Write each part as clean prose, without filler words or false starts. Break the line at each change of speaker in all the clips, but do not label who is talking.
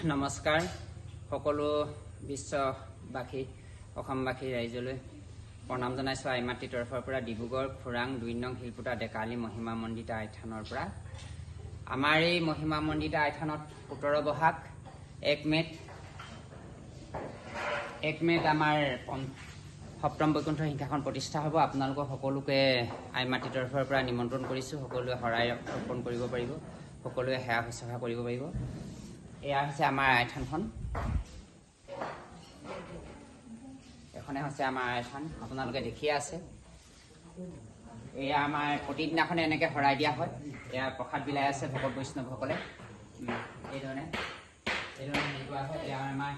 নমস্কাৰ সকলো বিশ্ববাসী অসমবাসী ৰাইজলৈ প্ৰণাম জনাইছোঁ। আইমাতৃৰ তৰফৰ পৰা ডিব্ৰুগড় খুৰাং ২ নং শিলপুটা ডেকালি মহিমা মণ্ডিতা আইথানৰ পৰা আমাৰ এই মহিমা মণ্ডিতা আইথানত ১৭ বহাগ ১ মে'ত আমাৰ সপ্তম বৈকুণ্ঠ সিংহাসন প্ৰতিষ্ঠা হ'ব। আপোনালোকক সকলোকে আইমাতৃৰ তৰফৰ পৰা নিমন্ত্ৰণ কৰিছোঁ। সকলোৱে শৰাই অৰ্পণ কৰিব পাৰিব, সকলোৱে সেৱা শুশ্ৰূষা কৰিব পাৰিব। এয়া হৈছে আমাৰ আইথানখন। এখনে হৈছে আমাৰ আইথান, আপোনালোকে দেখিয়ে আছে। এয়া আমাৰ প্ৰতিদিনাখনে এনেকৈ শৰাই দিয়া হয়। এয়া প্ৰসাদ বিলাই আছে ভকত বৈষ্ণৱসকলে। এইধৰণে হেৰি কৰা হয়। এয়া আমাৰ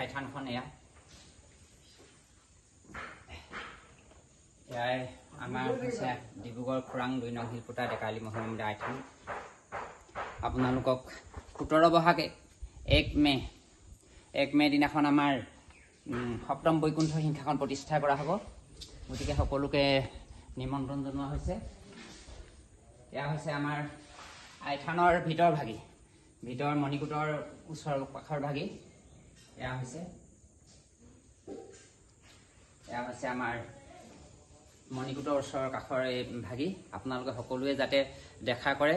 আইথানখন। এয়াই আমাৰ হৈছে ডিব্ৰুগড় খুৰাং ২ নং শিলপুটা ডেকালি মহিমা মন্দিৰ আইথান। আপোনালোকক ১৭ বহাগ ১ মে' দিনাখন আমাৰ সপ্তম বৈকুণ্ঠ সিংহাসন প্ৰতিষ্ঠা কৰা হ'ব। গতিকে সকলোকে নিমন্ত্ৰণ জনোৱা হৈছে। এয়া হৈছে আমাৰ আইথানৰ ভিতৰ মণিকূটৰ ওচৰ কাষৰ ভাগি। এয়া হৈছে আমাৰ মণিকূটৰ ওচৰৰ কাষৰ এই ভাগি। আপোনালোকে সকলোৱে যাতে দেখা কৰে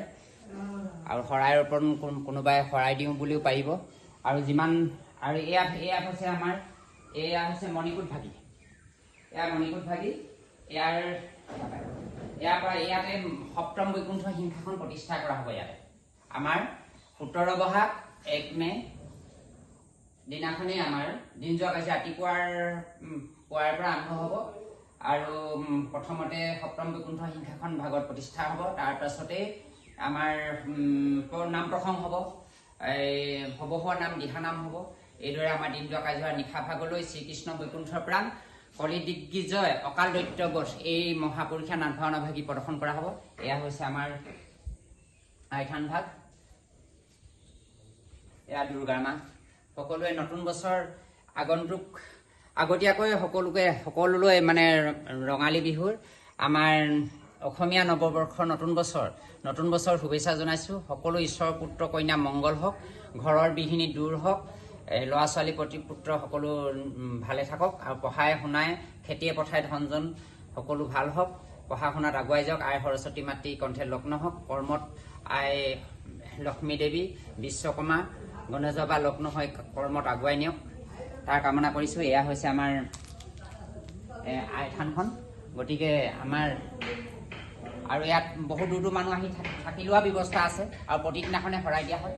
আৰু শৰাই অৰ্পণ কোনোবাই শৰাই দিওঁ বুলিও পাৰিব। আৰু এয়া হৈছে মণিকূট ভাগি। ইয়াতে সপ্তম বৈকুণ্ঠ সিংহাসন প্ৰতিষ্ঠা কৰা হ'ব। ইয়াতে আমাৰ ১৭ বহাগ ১ মে' দিনাখনেই আমাৰ দিন যোৱা কাৰ্য ৰাতিপুৱাৰ পৰা আৰম্ভ হ'ব। আৰু প্ৰথমতে সপ্তম বৈকুণ্ঠ সিংহাসন ভাগত প্ৰতিষ্ঠা হ'ব। তাৰ পাছতেই আমাৰ নাম প্ৰসংগ হ'ব, ভৱহোৱা নাম দিহানাম হ'ব। এইদৰে আমাৰ দিন যোৱা কাৰ্য নিশা ভাগলৈ শ্ৰীকৃষ্ণ বৈকুণ্ঠৰ প্ৰাণ কলি দিগ্বিজয় অকাল দৈত্য বধ এই মহাপুৰুষীয়া নাট ভাওনা ভাগি প্ৰদৰ্শন কৰা হ'ব। এয়া হৈছে আমাৰ আইথান ভাগ। এয়া দুৰ্গাৰ মা। সকলোৱে নতুন বছৰ আগতীয়াকৈ সকলোলৈ মানে ৰঙালী বিহুৰ আমাৰ অসমীয়া নৱবৰ্ষৰ নতুন বছৰ শুভেচ্ছা জনাইছোঁ। সকলো ঈশ্বৰ পুত্ৰ কন্যা মংগল হওক, ঘৰৰ বিঘিনি দূৰ হওক, ল'ৰা ছোৱালী পুত্ৰ সকলো ভালে থাকক। আৰু পঢ়াই শুনাই খেতিয়ে পথাই ধনজন সকলো ভাল হওক, পঢ়া শুনাত আগুৱাই যাওক। আই সৰস্বতী মাতৃ কণ্ঠে লগ্ন হওক, কৰ্মত আই লক্ষ্মী দেৱী বিশ্বকৰ্মা গণেশ বাবা লগ্ন হৈ কৰ্মত আগুৱাই নিয়ক, তাৰ কামনা কৰিছোঁ। এয়া হৈছে আমাৰ আইথানখন। গতিকে আমাৰ আৰু ইয়াত বহু দূৰ মানুহ আহি থাকি লোৱা ব্যৱস্থা আছে আৰু প্ৰতিদিনাখনে শৰাই দিয়া হয়।